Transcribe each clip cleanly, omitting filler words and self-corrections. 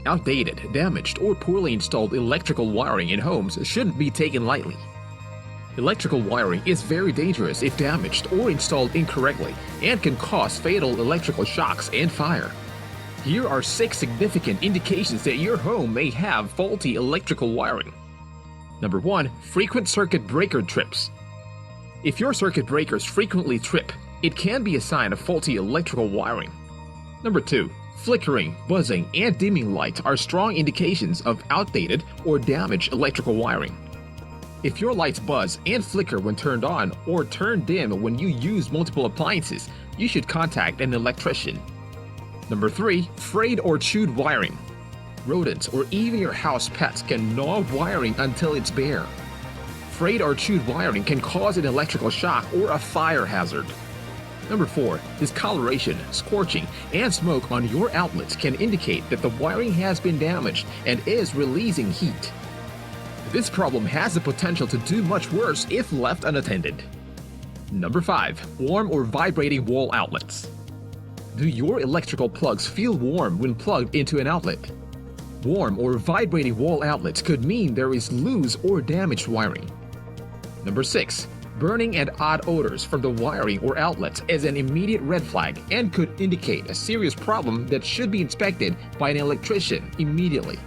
Outdated, damaged, or poorly installed electrical wiring in homes shouldn't be taken lightly. Electrical wiring is very dangerous if damaged or installed incorrectly and can cause fatal electrical shocks and fire. Here are 6 significant indications that your home may have faulty electrical wiring. Number 1. Frequent circuit breaker trips. If your circuit breakers frequently trip, it can be a sign of faulty electrical wiring. Number 2. Flickering, buzzing, and dimming lights are strong indications of outdated or damaged electrical wiring. If your lights buzz and flicker when turned on or turn dim when you use multiple appliances, you should contact an electrician. Number 3. Frayed or chewed wiring. Rodents or even your house pets can gnaw wiring until it's bare. Frayed or chewed wiring can cause an electrical shock or a fire hazard. Number 4. Discoloration, scorching, and smoke on your outlets can indicate that the wiring has been damaged and is releasing heat. This problem has the potential to do much worse if left unattended. Number 5. Warm or vibrating wall outlets. Do your electrical plugs feel warm when plugged into an outlet? Warm or vibrating wall outlets could mean there is loose or damaged wiring. Number 6. Burning and odd odors from the wiring or outlets is an immediate red flag and could indicate a serious problem that should be inspected by an electrician immediately.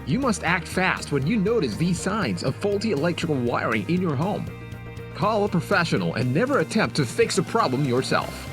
You must act fast when you notice these signs of faulty electrical wiring in your home. Call a professional and never attempt to fix the problem yourself.